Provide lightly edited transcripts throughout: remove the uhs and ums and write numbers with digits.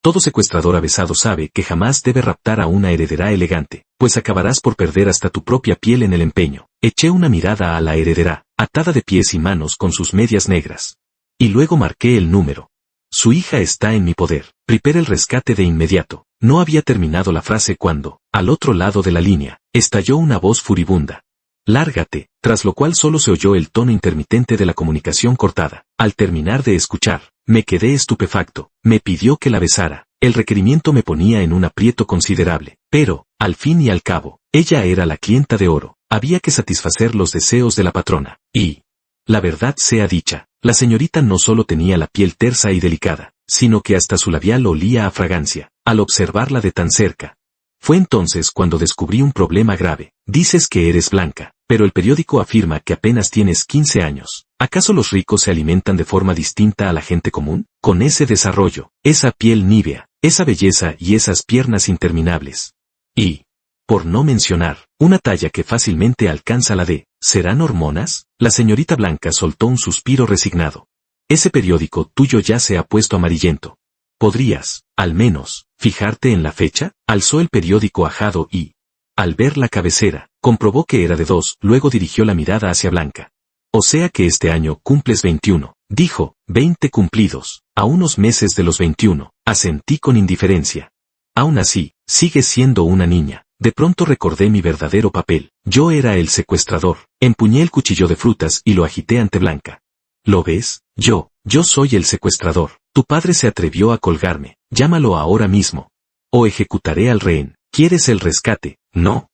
Todo secuestrador avesado sabe que jamás debe raptar a una heredera elegante, pues acabarás por perder hasta tu propia piel en el empeño. Eché una mirada a la heredera, atada de pies y manos con sus medias negras. Y luego marqué el número. Su hija está en mi poder. Prepare el rescate de inmediato. No había terminado la frase cuando, al otro lado de la línea, estalló una voz furibunda. Lárgate, tras lo cual solo se oyó el tono intermitente de la comunicación cortada. Al terminar de escuchar, me quedé estupefacto. Me pidió que la besara. El requerimiento me ponía en un aprieto considerable, pero, al fin y al cabo, ella era la clienta de oro. Había que satisfacer los deseos de la patrona. Y, la verdad sea dicha, la señorita no solo tenía la piel tersa y delicada, sino que hasta su labial olía a fragancia, al observarla de tan cerca. Fue entonces cuando descubrí un problema grave. Dices que eres blanca, pero el periódico afirma que apenas tienes 15 años. ¿Acaso los ricos se alimentan de forma distinta a la gente común? Con ese desarrollo, esa piel nívea, esa belleza y esas piernas interminables. Y, por no mencionar, una talla que fácilmente alcanza la de, ¿serán hormonas? La señorita Blanca soltó un suspiro resignado. Ese periódico tuyo ya se ha puesto amarillento. ¿Podrías, al menos, fijarte en la fecha? Alzó el periódico ajado y, al ver la cabecera, comprobó que era de 2, luego dirigió la mirada hacia Blanca. O sea que este año cumples 21, dijo, 20 cumplidos, a unos meses de los 21, asentí con indiferencia. Aún así, sigues siendo una niña. De pronto recordé mi verdadero papel. Yo era el secuestrador. Empuñé el cuchillo de frutas y lo agité ante Blanca. ¿Lo ves? Yo soy el secuestrador. Tu padre se atrevió a colgarme. Llámalo ahora mismo. O ejecutaré al rehén. ¿Quieres el rescate? No.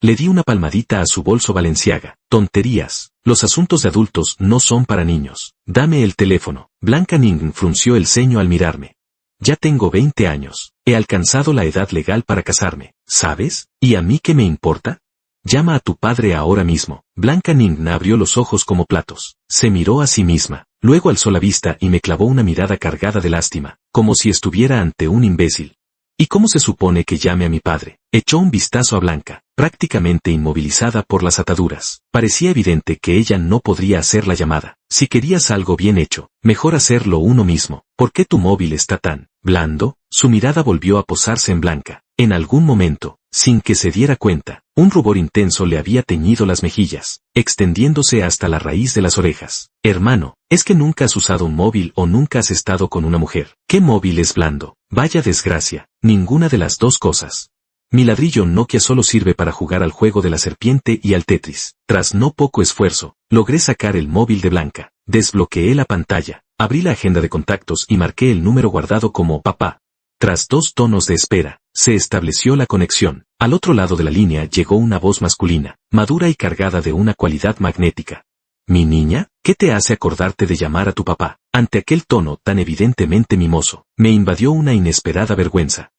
Le di una palmadita a su bolso Balenciaga. Tonterías. Los asuntos de adultos no son para niños. Dame el teléfono. Blanca Ning frunció el ceño al mirarme. Ya tengo 20 años. He alcanzado la edad legal para casarme, ¿sabes? ¿Y a mí qué me importa? Llama a tu padre ahora mismo. Blanca Ning abrió los ojos como platos. Se miró a sí misma. Luego alzó la vista y me clavó una mirada cargada de lástima, como si estuviera ante un imbécil. ¿Y cómo se supone que llame a mi padre? Echó un vistazo a Blanca, prácticamente inmovilizada por las ataduras. Parecía evidente que ella no podría hacer la llamada. Si querías algo bien hecho, mejor hacerlo uno mismo. ¿Por qué tu móvil está tan blando? Su mirada volvió a posarse en Blanca. En algún momento, sin que se diera cuenta, un rubor intenso le había teñido las mejillas, extendiéndose hasta la raíz de las orejas. Hermano, ¿es que nunca has usado un móvil o nunca has estado con una mujer? ¿Qué móvil es blando? Vaya desgracia, ninguna de las dos cosas. Mi ladrillo Nokia solo sirve para jugar al juego de la serpiente y al Tetris. Tras no poco esfuerzo, logré sacar el móvil de Blanca, desbloqueé la pantalla, abrí la agenda de contactos y marqué el número guardado como papá. Tras 2 tonos de espera, se estableció la conexión. Al otro lado de la línea llegó una voz masculina, madura y cargada de una cualidad magnética. ¿Mi niña? ¿Qué te hace acordarte de llamar a tu papá? Ante aquel tono tan evidentemente mimoso, me invadió una inesperada vergüenza.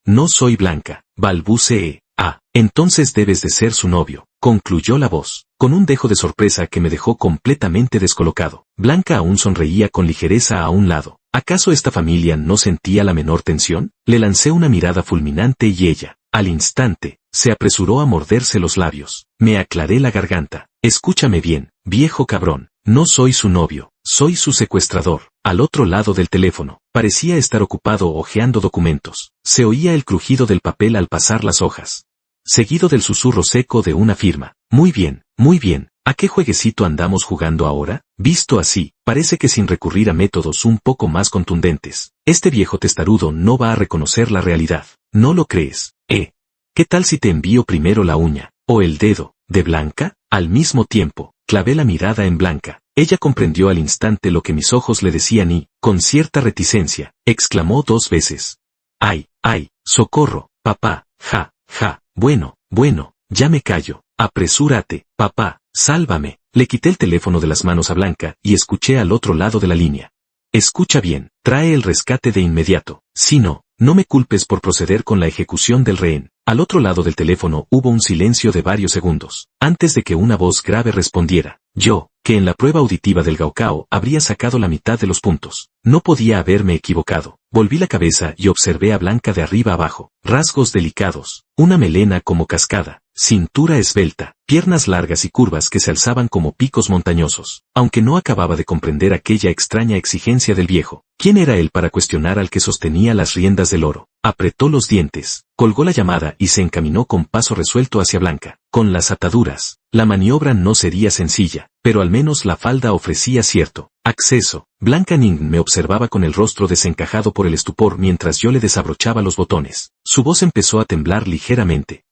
No soy Blanca, balbuceé. Ah, entonces debes de ser su novio, concluyó la voz, con un dejo de sorpresa que me dejó completamente descolocado. Blanca aún sonreía con ligereza a un lado. ¿Acaso esta familia no sentía la menor tensión? Le lancé una mirada fulminante y ella, al instante, se apresuró a morderse los labios. Me aclaré la garganta. Escúchame bien, viejo cabrón, no soy su novio, soy su secuestrador. Al otro lado del teléfono, parecía estar ocupado hojeando documentos. Se oía el crujido del papel al pasar las hojas, seguido del susurro seco de una firma. Muy bien, muy bien. ¿A qué jueguecito andamos jugando ahora? Visto así, parece que sin recurrir a métodos un poco más contundentes, este viejo testarudo no va a reconocer la realidad. ¿No lo crees? ¿Qué tal si te envío primero la uña, o el dedo, de Blanca? Al mismo tiempo, clavé la mirada en Blanca. Ella comprendió al instante lo que mis ojos le decían y, con cierta reticencia, exclamó 2 veces. ¡Ay, ay, socorro, papá, ja, bueno, ya me callo, apresúrate, papá. Sálvame. Le quité el teléfono de las manos a Blanca y escuché al otro lado de la línea. Escucha bien, trae el rescate de inmediato. Si no, no me culpes por proceder con la ejecución del rehén. Al otro lado del teléfono hubo un silencio de varios segundos, antes de que una voz grave respondiera. Yo, que en la prueba auditiva del Gaokao habría sacado la mitad de los puntos. No podía haberme equivocado. Volví la cabeza y observé a Blanca de arriba abajo. Rasgos delicados, una melena como cascada, cintura esbelta, piernas largas y curvas que se alzaban como picos montañosos. Aunque no acababa de comprender aquella extraña exigencia del viejo, ¿quién era él para cuestionar al que sostenía las riendas del oro? Apretó los dientes, colgó la llamada y se encaminó con paso resuelto hacia Blanca. Con las ataduras, la maniobra no sería sencilla, pero al menos la falda ofrecía cierto acceso. Blanca Ning me observaba con el rostro desencajado por el estupor mientras yo le desabrochaba los botones. Su voz empezó a temblar ligeramente.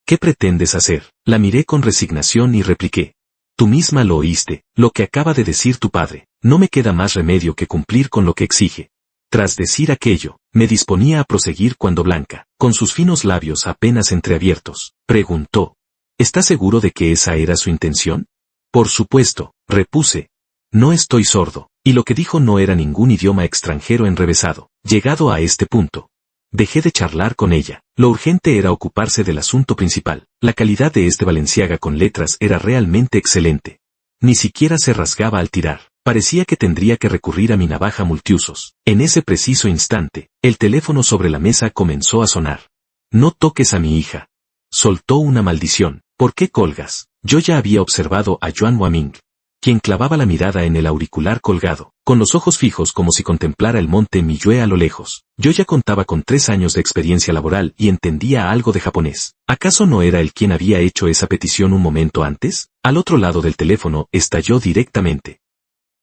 ¿Qué pretendes hacer? La miré con resignación y repliqué. Tú misma lo oíste, lo que acaba de decir tu padre. No me queda más remedio que cumplir con lo que exige. Tras decir aquello, me disponía a proseguir cuando Blanca, con sus finos labios apenas entreabiertos, preguntó. ¿Estás seguro de que esa era su intención? Por supuesto, repuse. No estoy sordo, y lo que dijo no era ningún idioma extranjero enrevesado. Llegado a este punto, dejé de charlar con ella. Lo urgente era ocuparse del asunto principal. La calidad de este Balenciaga con letras era realmente excelente. Ni siquiera se rasgaba al tirar. Parecía que tendría que recurrir a mi navaja multiusos. En ese preciso instante, el teléfono sobre la mesa comenzó a sonar. No toques a mi hija. Soltó una maldición. ¿Por qué colgas? Yo ya había observado a Yuan Huaming, quien clavaba la mirada en el auricular colgado, con los ojos fijos como si contemplara el monte Miyue a lo lejos. Yo ya contaba con 3 años de experiencia laboral y entendía algo de japonés. ¿Acaso no era él quien había hecho esa petición un momento antes? Al otro lado del teléfono estalló directamente.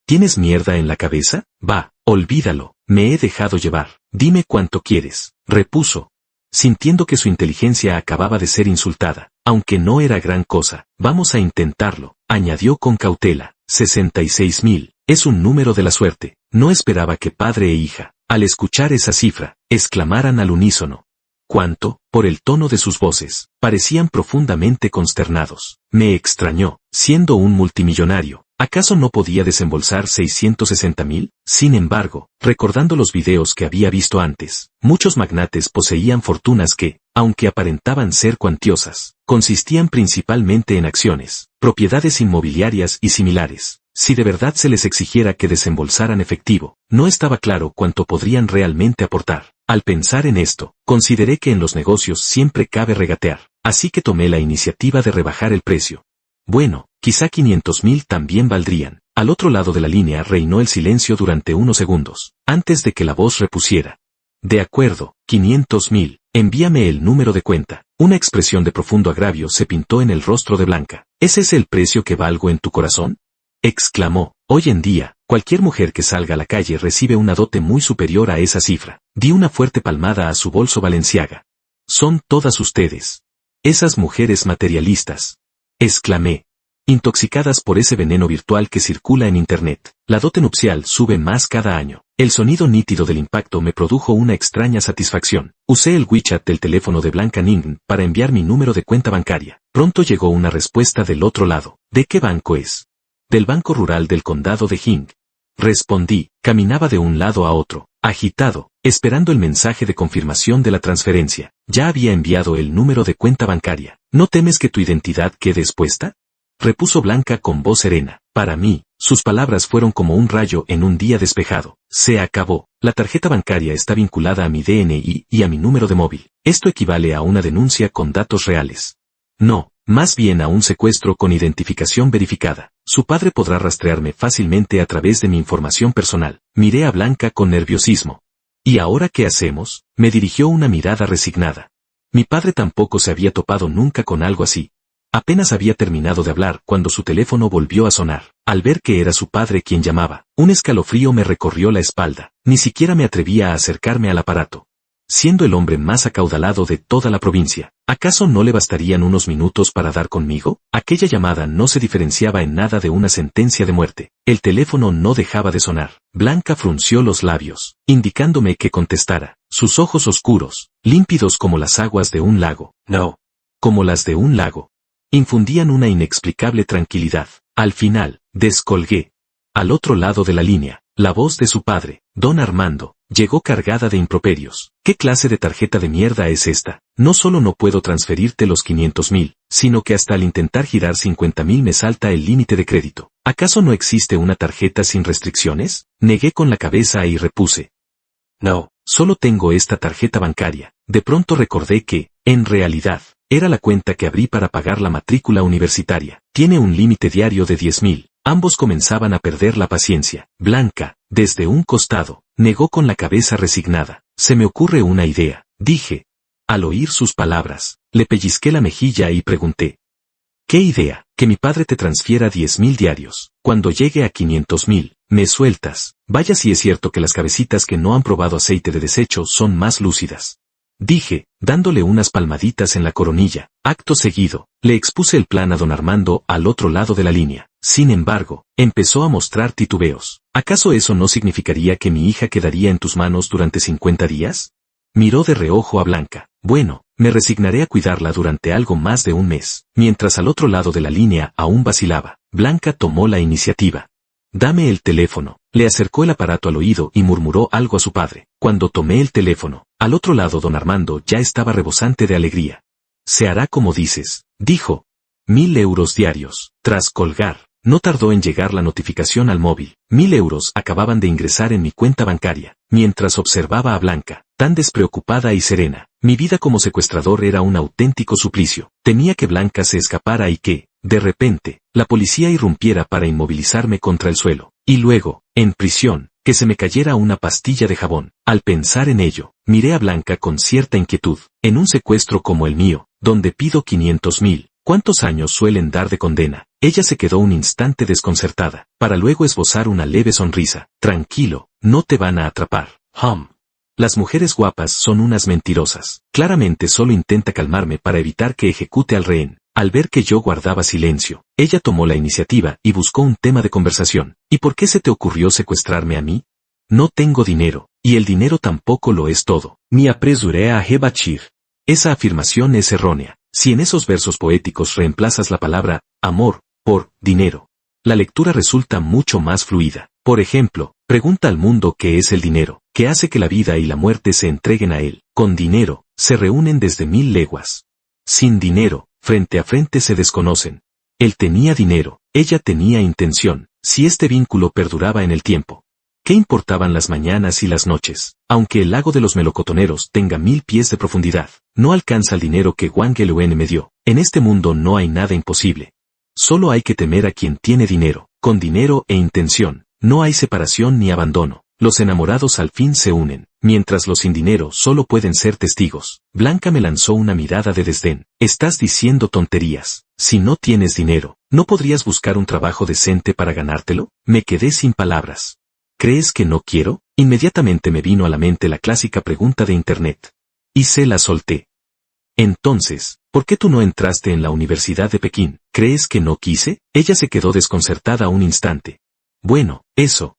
¿Tienes mierda en la cabeza? Va, olvídalo, me he dejado llevar. Dime cuánto quieres, repuso, sintiendo que su inteligencia acababa de ser insultada. Aunque no era gran cosa, vamos a intentarlo, añadió con cautela. 66.000, es un número de la suerte. No esperaba que padre e hija, al escuchar esa cifra, exclamaran al unísono. ¿Cuánto? Por el tono de sus voces, parecían profundamente consternados. Me extrañó, siendo un multimillonario, ¿acaso no podía desembolsar 660.000? Sin embargo, recordando los videos que había visto antes, muchos magnates poseían fortunas que, aunque aparentaban ser cuantiosas, consistían principalmente en acciones, propiedades inmobiliarias y similares. Si de verdad se les exigiera que desembolsaran efectivo, no estaba claro cuánto podrían realmente aportar. Al pensar en esto, consideré que en los negocios siempre cabe regatear, así que tomé la iniciativa de rebajar el precio. Bueno, quizá 500.000 también valdrían. Al otro lado de la línea reinó el silencio durante unos segundos, antes de que la voz repusiera. De acuerdo, 500.000, envíame el número de cuenta. Una expresión de profundo agravio se pintó en el rostro de Blanca. ¿Ese es el precio que valgo en tu corazón? Exclamó. Hoy en día, cualquier mujer que salga a la calle recibe una dote muy superior a esa cifra. Di una fuerte palmada a su bolso Balenciaga. Son todas ustedes. Esas mujeres materialistas. Exclamé. Intoxicadas por ese veneno virtual que circula en Internet. La dote nupcial sube más cada año. El sonido nítido del impacto me produjo una extraña satisfacción. Usé el WeChat del teléfono de Blanca Ning para enviar mi número de cuenta bancaria. Pronto llegó una respuesta del otro lado. ¿De qué banco es? Del Banco Rural del Condado de Hing. Respondí. Caminaba de un lado a otro, agitado, esperando el mensaje de confirmación de la transferencia. Ya había enviado el número de cuenta bancaria. ¿No temes que tu identidad quede expuesta? Repuso Blanca con voz serena. Para mí, sus palabras fueron como un rayo en un día despejado. Se acabó. La tarjeta bancaria está vinculada a mi DNI y a mi número de móvil. Esto equivale a una denuncia con datos reales. No, más bien a un secuestro con identificación verificada. Su padre podrá rastrearme fácilmente a través de mi información personal. Miré a Blanca con nerviosismo. ¿Y ahora qué hacemos? Me dirigió una mirada resignada. Mi padre tampoco se había topado nunca con algo así. Apenas había terminado de hablar cuando su teléfono volvió a sonar. Al ver que era su padre quien llamaba, un escalofrío me recorrió la espalda. Ni siquiera me atrevía a acercarme al aparato. Siendo el hombre más acaudalado de toda la provincia, ¿acaso no le bastarían unos minutos para dar conmigo? Aquella llamada no se diferenciaba en nada de una sentencia de muerte. El teléfono no dejaba de sonar. Blanca frunció los labios, indicándome que contestara. Sus ojos oscuros, límpidos como las aguas de un lago, no, como las de un lago, infundían una inexplicable tranquilidad. Al final, descolgué. Al otro lado de la línea, la voz de su padre, don Armando, llegó cargada de improperios. ¿Qué clase de tarjeta de mierda es esta? No solo no puedo transferirte los 500.000, sino que hasta al intentar girar 50.000 me salta el límite de crédito. ¿Acaso no existe una tarjeta sin restricciones? Negué con la cabeza y repuse. No, solo tengo esta tarjeta bancaria. De pronto recordé que, en realidad, Era la cuenta que abrí para pagar la matrícula universitaria. Tiene un límite diario de 10.000. Ambos comenzaban a perder la paciencia. Blanca, desde un costado, negó con la cabeza resignada. Se me ocurre una idea, dije. Al oír sus palabras, le pellizqué la mejilla y pregunté. ¿Qué idea? Que mi padre te transfiera 10.000 diarios. Cuando llegue a 500.000, me sueltas. Vaya si es cierto que las cabecitas que no han probado aceite de desecho son más lúcidas. Dije, dándole unas palmaditas en la coronilla. Acto seguido, le expuse el plan a don Armando al otro lado de la línea. Sin embargo, empezó a mostrar titubeos. ¿Acaso eso no significaría que mi hija quedaría en tus manos durante 50 días? Miró de reojo a Blanca. Bueno, me resignaré a cuidarla durante algo más de un mes. Mientras al otro lado de la línea aún vacilaba, Blanca tomó la iniciativa. Dame el teléfono. Le acercó el aparato al oído y murmuró algo a su padre. Cuando tomé el teléfono, al otro lado don Armando ya estaba rebosante de alegría. Se hará como dices, dijo. 1.000 euros diarios. Tras colgar, no tardó en llegar la notificación al móvil. 1.000 euros acababan de ingresar en mi cuenta bancaria. Mientras observaba a Blanca, tan despreocupada y serena, mi vida como secuestrador era un auténtico suplicio. Temía que Blanca se escapara y que, de repente, la policía irrumpiera para inmovilizarme contra el suelo. Y luego, en prisión, que se me cayera una pastilla de jabón. Al pensar en ello, miré a Blanca con cierta inquietud. En un secuestro como el mío, donde pido 500.000, ¿cuántos años suelen dar de condena? Ella se quedó un instante desconcertada, para luego esbozar una leve sonrisa. Tranquilo, no te van a atrapar. Las mujeres guapas son unas mentirosas. Claramente solo intenta calmarme para evitar que ejecute al rehén. Al ver que yo guardaba silencio, ella tomó la iniciativa y buscó un tema de conversación. ¿Y por qué se te ocurrió secuestrarme a mí? No tengo dinero, y el dinero tampoco lo es todo. Me apresuré a rebatir. Esa afirmación es errónea. Si en esos versos poéticos reemplazas la palabra amor por dinero, la lectura resulta mucho más fluida. Por ejemplo, pregunta al mundo qué es el dinero, que hace que la vida y la muerte se entreguen a él. Con dinero, se reúnen desde 1.000 leguas. Sin dinero, frente a frente se desconocen. Él tenía dinero, ella tenía intención. Si este vínculo perduraba en el tiempo, ¿qué importaban las mañanas y las noches? Aunque el lago de los melocotoneros tenga 1.000 pies de profundidad, no alcanza el dinero que Wang Geluen me dio. En este mundo no hay nada imposible. Solo hay que temer a quien tiene dinero. Con dinero e intención, no hay separación ni abandono. Los enamorados al fin se unen, mientras los sin dinero solo pueden ser testigos. Blanca me lanzó una mirada de desdén. Estás diciendo tonterías. Si no tienes dinero, ¿no podrías buscar un trabajo decente para ganártelo? Me quedé sin palabras. ¿Crees que no quiero? Inmediatamente me vino a la mente la clásica pregunta de Internet. Y se la solté. Entonces, ¿por qué tú no entraste en la Universidad de Pekín? ¿Crees que no quise? Ella se quedó desconcertada un instante. Bueno, eso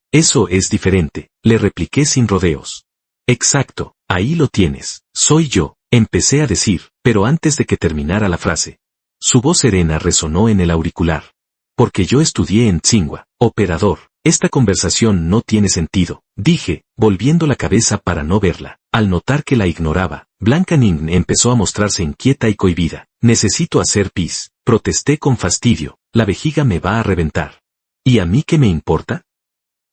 es diferente, le repliqué sin rodeos. Exacto, ahí lo tienes, soy yo, empecé a decir, pero antes de que terminara la frase. Su voz serena resonó en el auricular. Porque yo estudié en Tsinghua, operador, esta conversación no tiene sentido, dije, volviendo la cabeza para no verla. Al notar que la ignoraba, Blanca Ning empezó a mostrarse inquieta y cohibida. Necesito hacer pis, protesté con fastidio, la vejiga me va a reventar. ¿Y a mí qué me importa?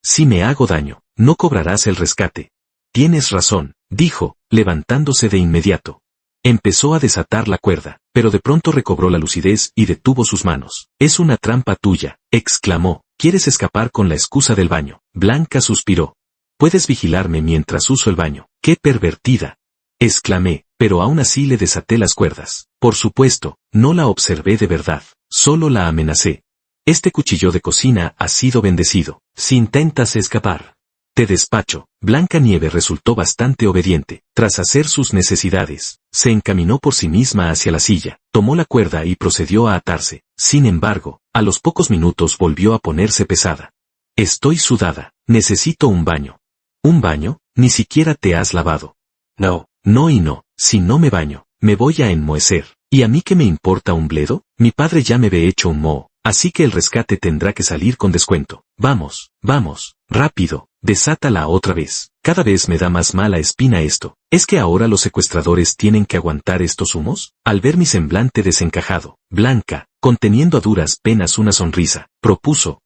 Si me hago daño, no cobrarás el rescate. Tienes razón, dijo, levantándose de inmediato. Empezó a desatar la cuerda, pero de pronto recobró la lucidez y detuvo sus manos. Es una trampa tuya, exclamó. ¿Quieres escapar con la excusa del baño? Blanca suspiró. Puedes vigilarme mientras uso el baño. ¡Qué pervertida! Exclamé, pero aún así le desaté las cuerdas. Por supuesto, no la observé de verdad, solo la amenacé. Este cuchillo de cocina ha sido bendecido. Si intentas escapar, te despacho. Blanca Nieve resultó bastante obediente. Tras hacer sus necesidades, se encaminó por sí misma hacia la silla, tomó la cuerda y procedió a atarse. Sin embargo, a los pocos minutos volvió a ponerse pesada. Estoy sudada, necesito un baño. ¿Un baño? Ni siquiera te has lavado. No y no, si no me baño, me voy a enmohecer. ¿Y a mí qué me importa un bledo? Mi padre ya me ve hecho un moho. Así que el rescate tendrá que salir con descuento. Vamos, rápido, desátala otra vez. Cada vez me da más mala espina esto. ¿Es que ahora los secuestradores tienen que aguantar estos humos? Al ver mi semblante desencajado, Blanca, conteniendo a duras penas una sonrisa, propuso.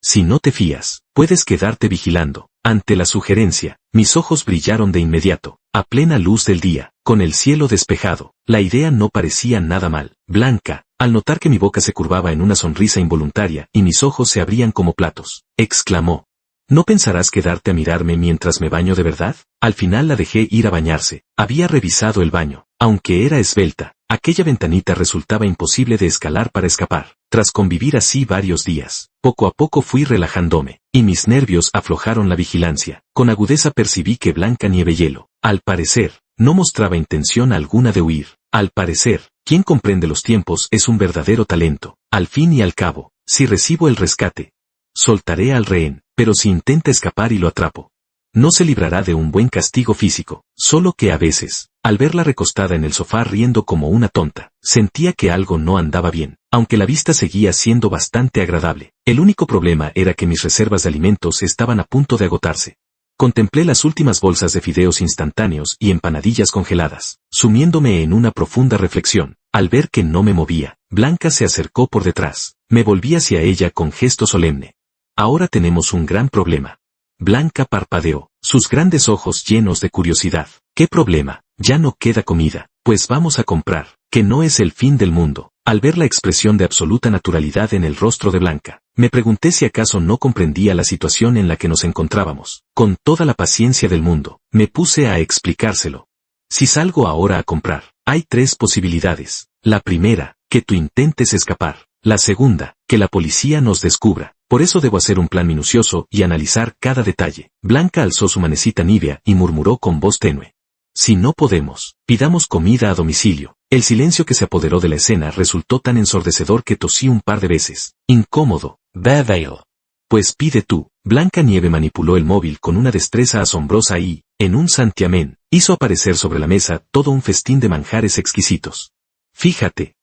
Si no te fías, puedes quedarte vigilando. Ante la sugerencia, mis ojos brillaron de inmediato, a plena luz del día, con el cielo despejado. La idea no parecía nada mal. Blanca, al notar que mi boca se curvaba en una sonrisa involuntaria y mis ojos se abrían como platos, exclamó: ¿No pensarás quedarte a mirarme mientras me baño de verdad? Al final la dejé ir a bañarse. Había revisado el baño. Aunque era esbelta, aquella ventanita resultaba imposible de escalar para escapar. Tras convivir así varios días, poco a poco fui relajándome, y mis nervios aflojaron la vigilancia. Con agudeza percibí que Blanca Nievehielo, al parecer, no mostraba intención alguna de huir. Al parecer, quien comprende los tiempos es un verdadero talento. Al fin y al cabo, si recibo el rescate, soltaré al rehén, pero si intenta escapar y lo atrapo, no se librará de un buen castigo físico. Solo que a veces, al verla recostada en el sofá riendo como una tonta, sentía que algo no andaba bien, aunque la vista seguía siendo bastante agradable. El único problema era que mis reservas de alimentos estaban a punto de agotarse. Contemplé las últimas bolsas de fideos instantáneos y empanadillas congeladas, sumiéndome en una profunda reflexión. Al ver que no me movía, Blanca se acercó por detrás. Me volví hacia ella con gesto solemne. Ahora tenemos un gran problema. Blanca parpadeó, sus grandes ojos llenos de curiosidad. ¿Qué problema? Ya no queda comida, pues vamos a comprar, que no es el fin del mundo. Al ver la expresión de absoluta naturalidad en el rostro de Blanca, me pregunté si acaso no comprendía la situación en la que nos encontrábamos. Con toda la paciencia del mundo, me puse a explicárselo. Si salgo ahora a comprar, hay 3 posibilidades. La primera, que tú intentes escapar. La segunda, que la policía nos descubra. Por eso debo hacer un plan minucioso y analizar cada detalle. Blanca alzó su manecita nívea y murmuró con voz tenue: si no podemos, pidamos comida a domicilio. El silencio que se apoderó de la escena resultó tan ensordecedor que tosí un par de veces. Incómodo. Bevale. Pues pide tú. Blanca Nieve manipuló el móvil con una destreza asombrosa y, en un santiamén, hizo aparecer sobre la mesa todo un festín de manjares exquisitos. Fíjate,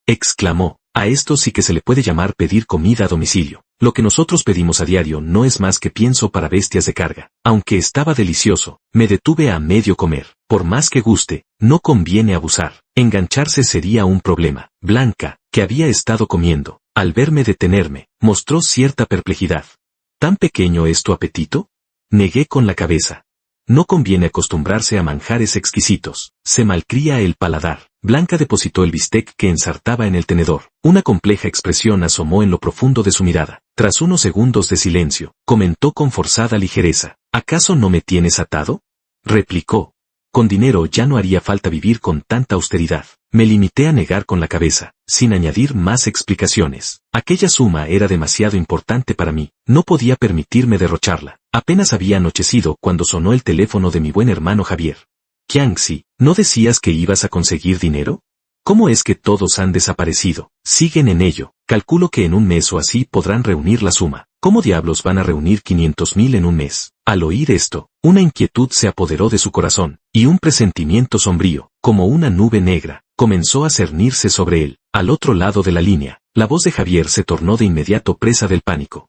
exclamó, a esto sí que se le puede llamar pedir comida a domicilio. Lo que nosotros pedimos a diario no es más que pienso para bestias de carga. Aunque estaba delicioso, me detuve a medio comer. Por más que guste, no conviene abusar. Engancharse sería un problema. Blanca, que había estado comiendo, al verme detenerme, mostró cierta perplejidad. ¿Tan pequeño es tu apetito? Negué con la cabeza. No conviene acostumbrarse a manjares exquisitos. Se malcría el paladar. Blanca depositó el bistec que ensartaba en el tenedor. Una compleja expresión asomó en lo profundo de su mirada. Tras unos segundos de silencio, comentó con forzada ligereza: ¿acaso no me tienes atado? Replicó: con dinero ya no haría falta vivir con tanta austeridad. Me limité a negar con la cabeza, sin añadir más explicaciones. Aquella suma era demasiado importante para mí. No podía permitirme derrocharla. Apenas había anochecido cuando sonó el teléfono de mi buen hermano Javier. Qiangxi, ¿no decías que ibas a conseguir dinero? ¿Cómo es que todos han desaparecido? Siguen en ello. Calculo que en un mes o así podrán reunir la suma. ¿Cómo diablos van a reunir 500.000 en un mes? Al oír esto, una inquietud se apoderó de su corazón, y un presentimiento sombrío, como una nube negra, comenzó a cernirse sobre él. Al otro lado de la línea, la voz de Javier se tornó de inmediato presa del pánico.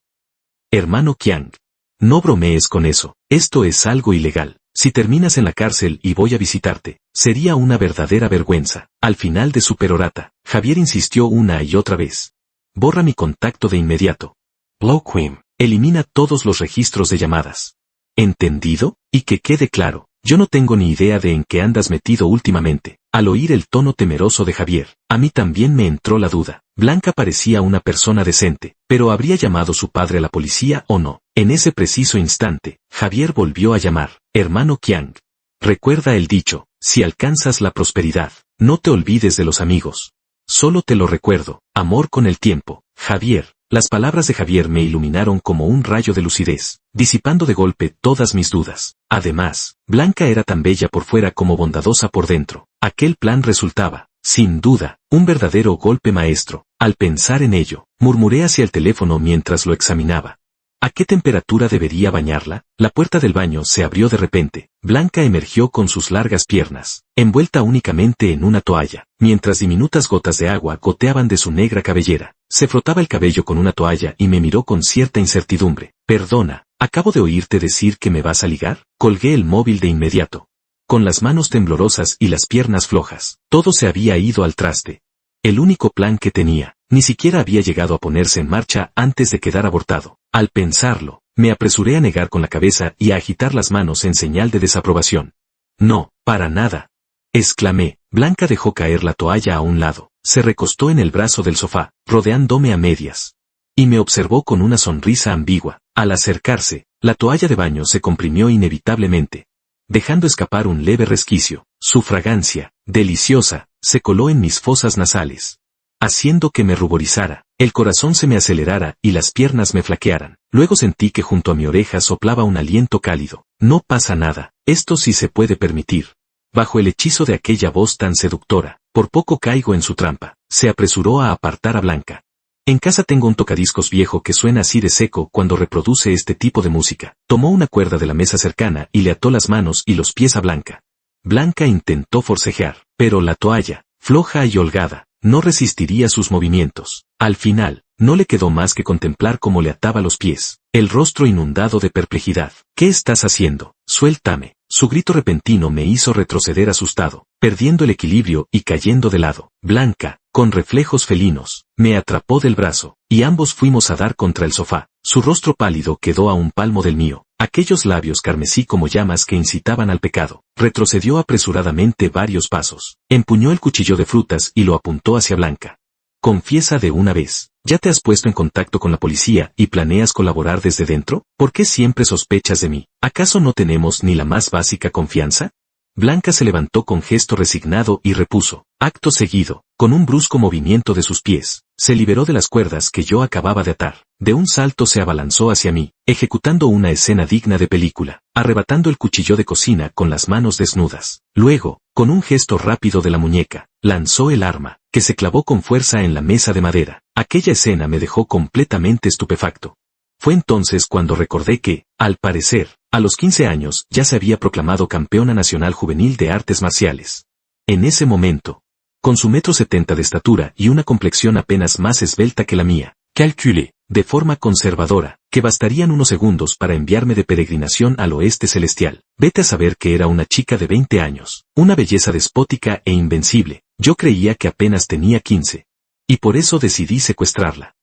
Hermano Qiang, no bromees con eso, esto es algo ilegal. Si terminas en la cárcel y voy a visitarte, sería una verdadera vergüenza. Al final de su perorata, Javier insistió una y otra vez: borra mi contacto de inmediato. Bloquim, elimina todos los registros de llamadas. ¿Entendido? Y que quede claro, yo no tengo ni idea de en qué andas metido últimamente. Al oír el tono temeroso de Javier, a mí también me entró la duda. Blanca parecía una persona decente, pero ¿habría llamado su padre a la policía o no? En ese preciso instante, Javier volvió a llamar: hermano Qiang. Recuerda el dicho: si alcanzas la prosperidad, no te olvides de los amigos. Solo te lo recuerdo, amor con el tiempo. Javier. Las palabras de Javier me iluminaron como un rayo de lucidez, disipando de golpe todas mis dudas. Además, Blanca era tan bella por fuera como bondadosa por dentro. Aquel plan resultaba, sin duda, un verdadero golpe maestro. Al pensar en ello, murmuré hacia el teléfono mientras lo examinaba: ¿a qué temperatura debería bañarla? La puerta del baño se abrió de repente. Blanca emergió con sus largas piernas, envuelta únicamente en una toalla, mientras diminutas gotas de agua goteaban de su negra cabellera. Se frotaba el cabello con una toalla y me miró con cierta incertidumbre. Perdona, ¿acabo de oírte decir que me vas a ligar? Colgué el móvil de inmediato. Con las manos temblorosas y las piernas flojas, todo se había ido al traste. El único plan que tenía, ni siquiera había llegado a ponerse en marcha antes de quedar abortado. Al pensarlo, Me apresuré a negar con la cabeza y a agitar las manos en señal de desaprobación. No, para nada. Exclamé. Blanca dejó caer la toalla a un lado, se recostó en el brazo del sofá, rodeándome a medias. Y me observó con una sonrisa ambigua. Al acercarse, la toalla de baño se comprimió inevitablemente, dejando escapar un leve resquicio. Su fragancia, deliciosa, se coló en mis fosas nasales, haciendo que me ruborizara, el corazón se me acelerara y las piernas me flaquearan. Luego sentí que junto a mi oreja soplaba un aliento cálido. No pasa nada, esto sí se puede permitir. Bajo el hechizo de aquella voz tan seductora, por poco caigo en su trampa. Se apresuró a apartar a Blanca. En casa tengo un tocadiscos viejo que suena así de seco cuando reproduce este tipo de música. Tomó una cuerda de la mesa cercana y le ató las manos y los pies a Blanca. Blanca intentó forcejear, pero la toalla, floja y holgada, no resistiría sus movimientos. Al final, no le quedó más que contemplar cómo le ataba los pies, el rostro inundado de perplejidad. ¿Qué estás haciendo? Suéltame. Su grito repentino me hizo retroceder asustado, perdiendo el equilibrio y cayendo de lado. Blanca, con reflejos felinos, me atrapó del brazo, y ambos fuimos a dar contra el sofá. Su rostro pálido quedó a un palmo del mío, aquellos labios carmesí como llamas que incitaban al pecado. Retrocedió apresuradamente varios pasos, empuñó el cuchillo de frutas y lo apuntó hacia Blanca. Confiesa de una vez, ¿ya te has puesto en contacto con la policía y planeas colaborar desde dentro? ¿Por qué siempre sospechas de mí? ¿Acaso no tenemos ni la más básica confianza? Blanca se levantó con gesto resignado y repuso. Acto seguido, con un brusco movimiento de sus pies, se liberó de las cuerdas que yo acababa de atar. De un salto se abalanzó hacia mí, ejecutando una escena digna de película, arrebatando el cuchillo de cocina con las manos desnudas. Luego, con un gesto rápido de la muñeca, lanzó el arma, que se clavó con fuerza en la mesa de madera. Aquella escena me dejó completamente estupefacto. Fue entonces cuando recordé que, al parecer, a los 15 años ya se había proclamado campeona nacional juvenil de artes marciales. En ese momento, con su 1,70 m de estatura y una complexión apenas más esbelta que la mía, calculé, de forma conservadora, que bastarían unos segundos para enviarme de peregrinación al oeste celestial. Vete a saber que era una chica de 20 años, una belleza despótica e invencible. Yo creía que apenas tenía 15. Y por eso decidí secuestrarla.